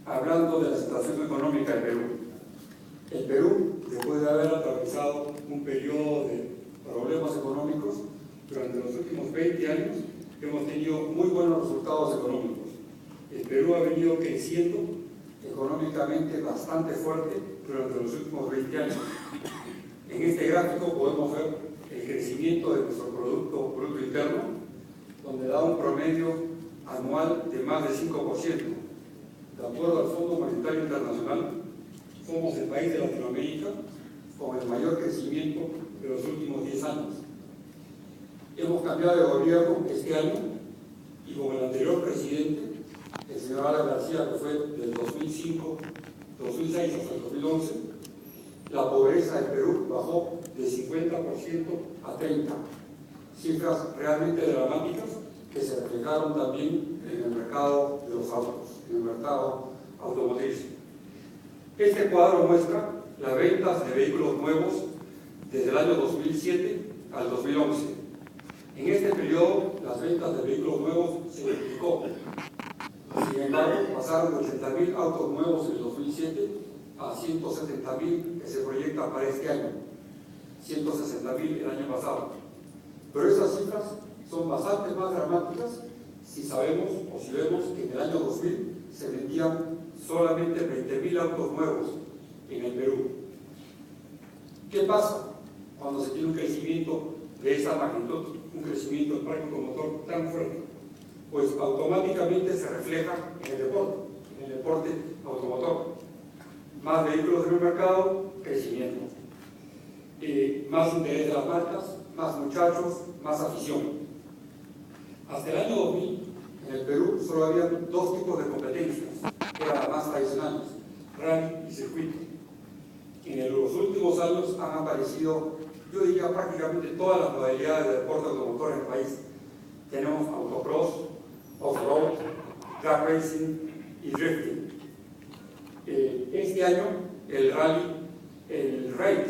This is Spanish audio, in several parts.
hablando de la situación económica del Perú. El Perú, después de haber atravesado un periodo de problemas económicos, durante los últimos 20 años hemos tenido muy buenos resultados económicos. El Perú ha venido creciendo económicamente bastante fuerte durante los últimos 20 años. En este gráfico podemos ver el crecimiento de nuestro Producto Bruto Interno, donde da un promedio anual de más de 5%. De acuerdo al Fondo Monetario Internacional, somos el país de Latinoamérica con el mayor crecimiento de los últimos 10 años. Hemos cambiado de gobierno este año y con el anterior presidente, el señor Alan García, que fue del 2006 hasta el 2011, la pobreza del Perú bajó de 50% a 30%, cifras realmente dramáticas que se reflejaron también en el mercado de los autos, en el mercado automotriz. Este cuadro muestra las ventas de vehículos nuevos desde el año 2007 al 2011. En este periodo, las ventas de vehículos nuevos se duplicó. Sin embargo, pasaron de 80.000 autos nuevos en el 2007 a 170.000 que se proyecta para este año, 160.000 el año pasado. Pero esas cifras son bastante más dramáticas si sabemos o si vemos que en el año 2000 se vendían solamente 20.000 autos nuevos en el Perú. ¿Qué pasa cuando se tiene un crecimiento de esa magnitud, un crecimiento del parque automotor tan fuerte? Pues automáticamente se refleja en el deporte automotor. Más vehículos en el mercado, crecimiento. Más interés de las marcas, más muchachos, más afición. Hasta el año 2000, en el Perú solo había dos tipos de competencias, que eran las más tradicionales, rally y circuito. En los últimos años han aparecido, yo diría prácticamente todas las modalidades de deporte automotor en el país. Tenemos autocross, off-road, drag racing y drifting. Este año el rally, el raid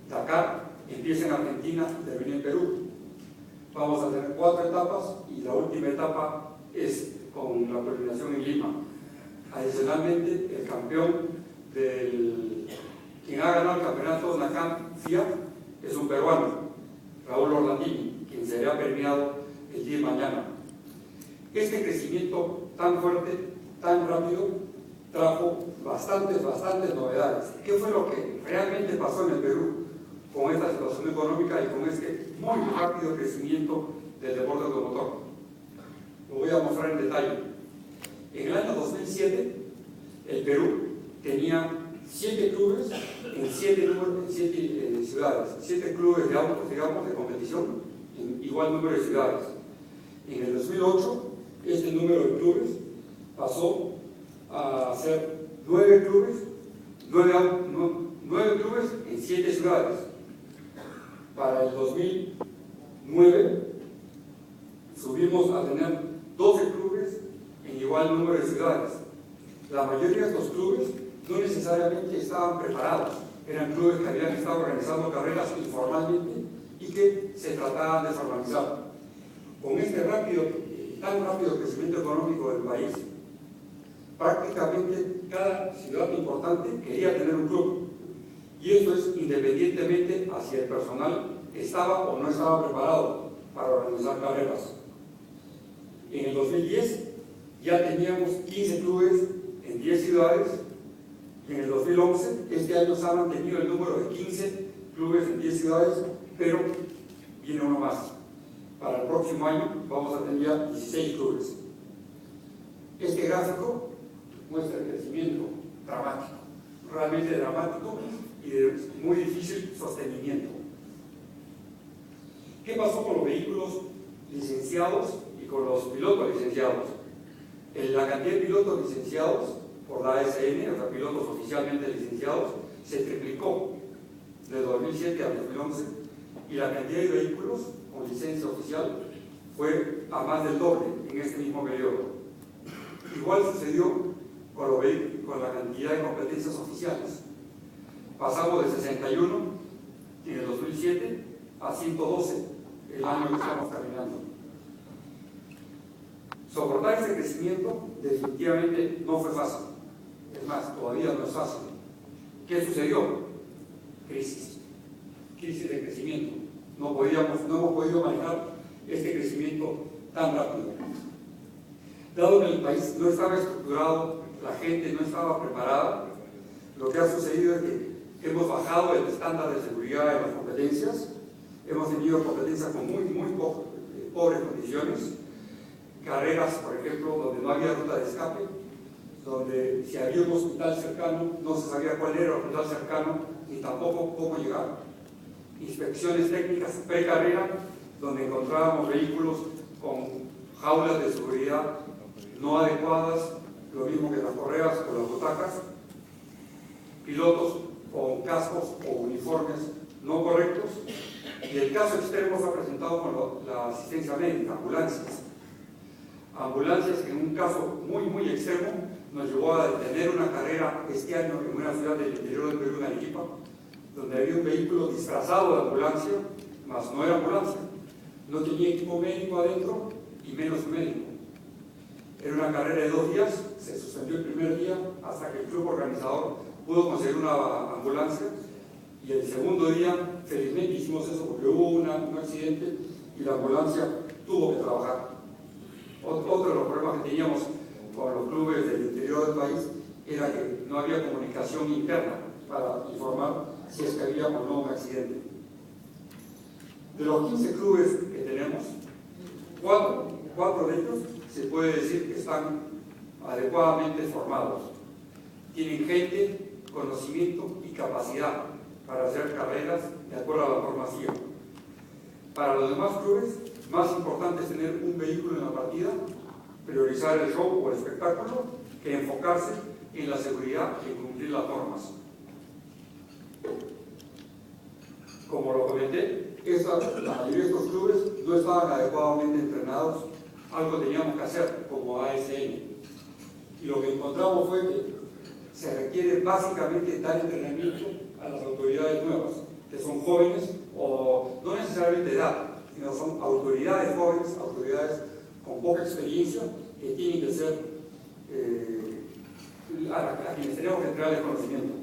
Dakar, empieza en Argentina y termina en Perú. Vamos a tener 4 etapas y la última etapa es con la culminación en Lima. Adicionalmente, el campeón quien ha ganado el campeonato NACAM FIA es un peruano, Raúl Orlandini, quien será premiado el día de mañana. Este crecimiento tan fuerte, tan rápido, trajo bastantes novedades. ¿Qué fue lo que realmente pasó en el Perú con esta situación económica y con este muy rápido crecimiento del deporte automotor? Lo voy a mostrar en detalle. En el año 2007, el Perú tenía 7 clubes en 7 ciudades, 7 clubes de autos, digamos, de competición, en igual número de ciudades. En el 2008, este número de clubes pasó a ser 9 clubes en 7 ciudades. Para el 2009 subimos a tener 12 clubes en igual número de ciudades. La mayoría de estos clubes no necesariamente estaban preparados, eran clubes que habían estado organizando carreras informalmente y que se trataban de formalizar. Con este tan rápido crecimiento económico del país, prácticamente cada ciudad importante quería tener un club, y esto es independientemente a si el personal estaba o no estaba preparado para organizar carreras. En el 2010 ya teníamos 15 clubes en 10 ciudades. En el 2011, este año se ha mantenido el número de 15 clubes en 10 ciudades, pero viene uno más. Para el próximo año vamos a tener ya 16 clubes. Este gráfico muestra el crecimiento dramático, realmente dramático y de muy difícil sostenimiento. ¿Qué pasó con los vehículos licenciados y con los pilotos licenciados? La cantidad de pilotos licenciados por la ASN, o sea, pilotos oficialmente licenciados, se triplicó de 2007 al 2011, y la cantidad de vehículos con licencia oficial fue a más del doble en este mismo periodo. Igual sucedió con la cantidad de competencias oficiales. Pasamos de 61 en el 2007 a 112 el año que estamos terminando. Soportar este crecimiento definitivamente no fue fácil. Es más, todavía no es fácil. ¿Qué sucedió? Crisis de crecimiento. No hemos podido manejar este crecimiento tan rápido. Dado que el país no estaba estructurado, la gente no estaba preparada, lo que ha sucedido es que hemos bajado el estándar de seguridad en las competencias, hemos tenido competencias con muy pobres condiciones, carreras, por ejemplo, donde no había ruta de escape, donde si había un hospital cercano, no se sabía cuál era el hospital cercano, ni tampoco cómo llegar. Inspecciones técnicas pre-carrera, donde encontrábamos vehículos con jaulas de seguridad no adecuadas, lo mismo que las correas o las butacas, pilotos con cascos o uniformes no correctos, y el caso extremo se ha presentado con la asistencia médica, ambulancias. Ambulancias que en un caso muy extremo nos llevó a detener una carrera este año en una ciudad del interior del Perú, en Arequipa, donde había un vehículo disfrazado de ambulancia, mas no era ambulancia. No tenía equipo médico adentro y menos médico. Era una carrera de 2 días, se suspendió el primer día hasta que el club organizador pudo conseguir una ambulancia, y el segundo día, felizmente hicimos eso porque hubo un accidente y la ambulancia tuvo que trabajar. Otro de los problemas que teníamos con los clubes del interior del país era que no había comunicación interna para informar si es que había o no un accidente. De los 15 clubes que tenemos, 4 de ellos se puede decir que están adecuadamente formados. Tienen gente, conocimiento y capacidad para hacer carreras de acuerdo a la normativa. Para los demás clubes, más importante es tener un vehículo en la partida, priorizar el show o el espectáculo, que enfocarse en la seguridad y en cumplir las normas. Como lo comenté, la mayoría de estos clubes no estaban adecuadamente entrenados, algo teníamos que hacer como ASN. Y lo que encontramos fue que se requiere básicamente dar entrenamiento a las autoridades nuevas, que son jóvenes o no necesariamente de edad, sino son autoridades jóvenes, autoridades con poca experiencia, que tienen que ser a quienes tenemos que entregar el conocimiento.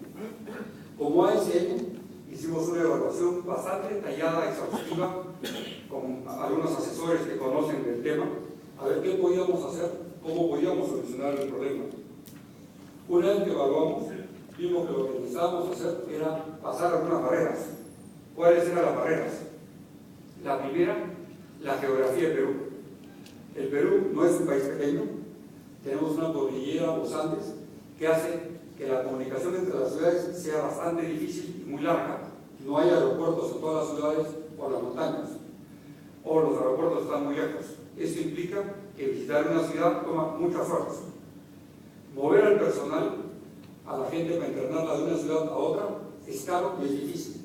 Como ASN hicimos una evaluación bastante detallada, exhaustiva, con algunos asesores que conocen del tema, a ver qué podíamos hacer, cómo podíamos solucionar el problema. Una vez que evaluamos, vimos que lo que necesitábamos hacer era pasar algunas barreras. ¿Cuáles eran las barreras? La primera, la geografía del Perú. El Perú no es un país pequeño, tenemos una cordillera, los Andes, que hace que la comunicación entre las ciudades sea bastante difícil y muy larga. No hay aeropuertos en todas las ciudades por las montañas, o los aeropuertos están muy lejos. Esto implica que visitar una ciudad toma muchas horas. Mover al personal, a la gente para internarla de una ciudad a otra, es caro y es difícil.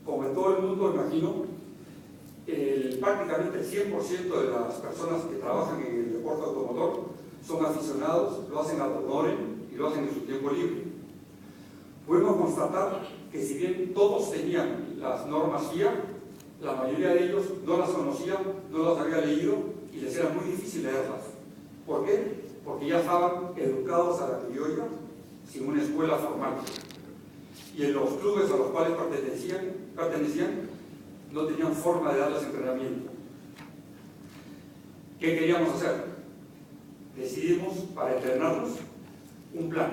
Como en todo el mundo, imagino, prácticamente el 100% de las personas que trabajan en el deporte automotor son aficionados, lo hacen ad honorem y lo hacen en su tiempo libre. Pudimos constatar que si bien todos tenían las normas FIA, la mayoría de ellos no las conocían, no las había leído y les era muy difícil leerlas. ¿Por qué? Porque ya estaban educados a la criolla sin una escuela formal. Y en los clubes a los cuales pertenecían no tenían forma de darles entrenamiento. ¿Qué queríamos hacer? Decidimos, para entrenarlos, un plan.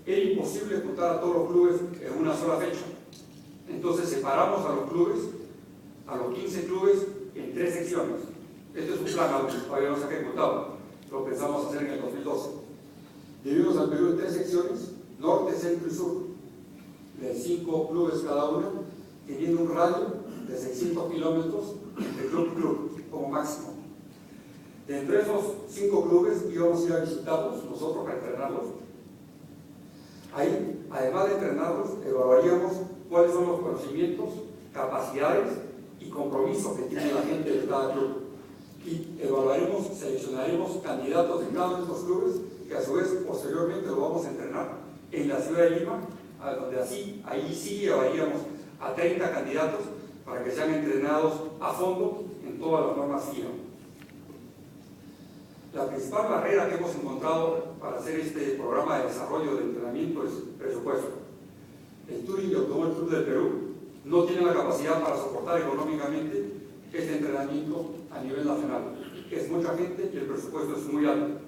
Era imposible juntar a todos los clubes en una sola fecha. Entonces separamos a los clubes, a los 15 clubes, en 3 secciones. Este es un plan aún, todavía no se ha ejecutado. Lo pensamos hacer en el 2012. Dividimos al Perú en 3 secciones, norte, centro y sur, de 5 clubes cada una, teniendo un radio de 600 kilómetros de club como máximo. De entre esos 5 clubes íbamos a ir a visitarlos nosotros para entrenarlos. Ahí, además de entrenarlos, evaluaríamos cuáles son los conocimientos, capacidades y compromisos que tiene la gente de cada club. Y seleccionaremos candidatos de cada uno de estos clubes que a su vez posteriormente lo vamos a entrenar en la ciudad de Lima, donde ahí sí llevaríamos a 30 candidatos para que sean entrenados a fondo en todas las normas FIA. La principal barrera que hemos encontrado para hacer este programa de desarrollo de entrenamiento es presupuesto. El Touring y Automóvil Club del Perú no tiene la capacidad para soportar económicamente este entrenamiento a nivel nacional. Es mucha gente y el presupuesto es muy alto.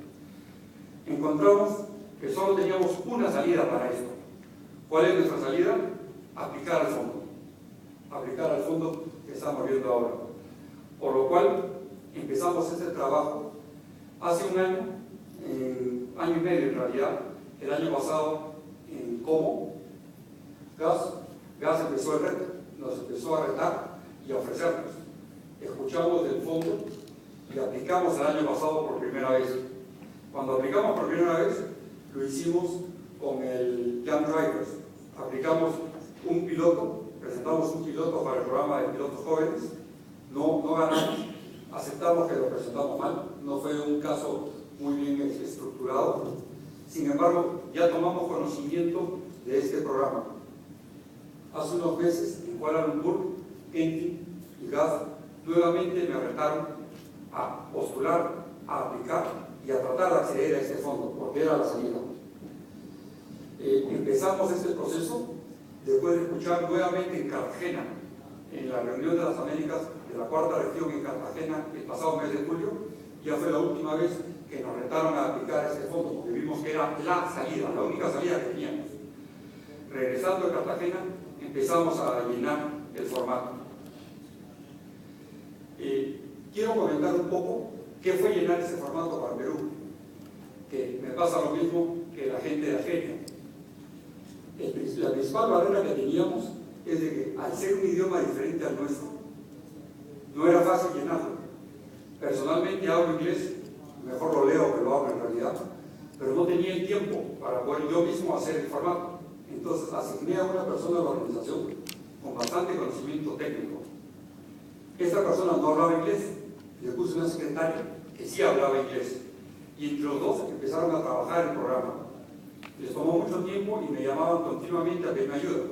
Encontramos que solo teníamos una salida para esto. ¿Cuál es nuestra salida? Aplicar al fondo. Aplicar al fondo que estamos viendo ahora. Por lo cual empezamos este trabajo hace un año, año y medio en realidad, el año pasado en Como, Gas empezó el reto, nos empezó a retar y a ofrecernos. Escuchamos del fondo y aplicamos el año pasado por primera vez. Cuando aplicamos por primera vez, lo hicimos con el Young Drivers. Aplicamos un piloto, presentamos un piloto para el programa de pilotos jóvenes, no ganamos, aceptamos que lo presentamos mal, no fue un caso muy bien estructurado. Sin embargo, ya tomamos conocimiento de este programa. Hace unos meses, en Kuala Lumpur, Kenty y Gas nuevamente me retaron a postular, a aplicar y a tratar de acceder a este fondo, porque era la salida. Empezamos este proceso después de escuchar nuevamente en Cartagena, en la reunión de las Américas de la cuarta región en Cartagena el pasado mes de julio. Ya fue la última vez que nos retaron a aplicar este fondo, porque vimos que era la salida, la única salida que teníamos. Regresando a Cartagena, empezamos a llenar el formato. Quiero comentar un poco qué fue llenar ese formato para Perú, que me pasa lo mismo que la gente de Argelia. La principal barrera que teníamos es de que al ser un idioma diferente al nuestro, no era fácil llenarlo. Personalmente hablo inglés, mejor lo leo que lo hablo en realidad, pero no tenía el tiempo para poder yo mismo hacer el formato. Entonces asigné a una persona de la organización con bastante conocimiento técnico. Esta persona no hablaba inglés, le puse una secretaria que sí hablaba inglés, y entre los dos empezaron a trabajar el programa. Les tomó mucho tiempo y me llamaban continuamente a pedirme ayuda.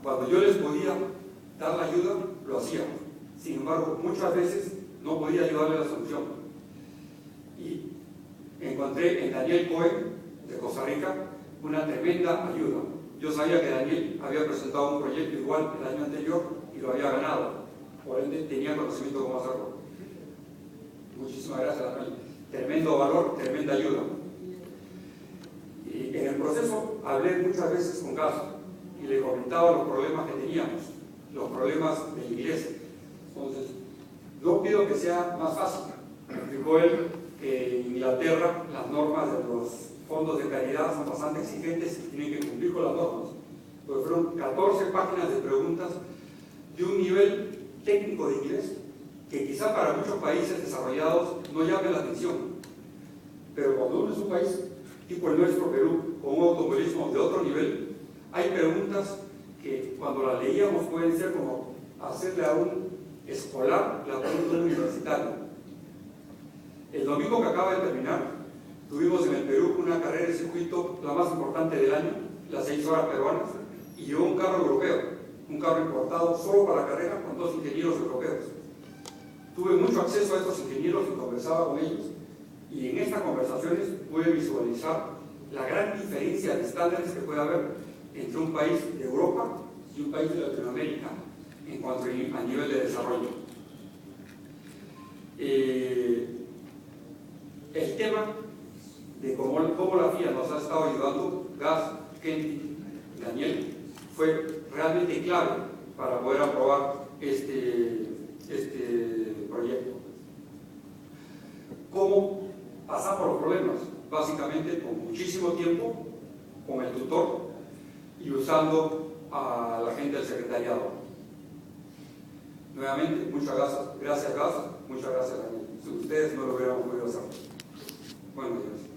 Cuando yo les podía dar la ayuda, lo hacíamos. Sin embargo, muchas veces no podía ayudarle a la solución. Y encontré en Daniel Cohen, de Costa Rica, una tremenda ayuda. Yo sabía que Daniel había presentado un proyecto igual el año anterior y lo había ganado. Por ende, tenía conocimiento de cómo hacerlo. Muchísimas gracias, Daniel. Tremendo valor, tremenda ayuda. Y en el proceso hablé muchas veces con Gas y le comentaba los problemas que teníamos, los problemas del inglés. Entonces, no pido que sea más fácil. Me explicó él que en Inglaterra las normas de los fondos de calidad son bastante exigentes y tienen que cumplir con las normas. Pues fueron 14 páginas de preguntas de un nivel técnico de inglés que quizá para muchos países desarrollados no llame la atención. Pero cuando uno es un país tipo el nuestro, Perú, con un automovilismo de otro nivel, hay preguntas que cuando las leíamos pueden ser como hacerle a un escolar la pregunta universitaria. El domingo que acaba de terminar, tuvimos en el Perú una carrera de circuito, la más importante del año, las 6 horas peruanas, y llegó un carro europeo, un carro importado solo para la carrera con 2 ingenieros europeos. Tuve mucho acceso a estos ingenieros y conversaba con ellos, y en estas conversaciones pude visualizar la gran diferencia de estándares que puede haber entre un país de Europa y un país de Latinoamérica en cuanto a nivel de desarrollo. El tema de cómo la FIA nos ha estado ayudando, Gas, Kenty, Daniel, fue realmente clave para poder aprobar este proyecto. ¿Cómo pasar por los problemas? Básicamente con muchísimo tiempo, con el tutor y usando a la gente del secretariado. Nuevamente, muchas gracias, Gas, muchas gracias, Daniel. Si ustedes no lo hubiéramos podido hacer. Buenos días.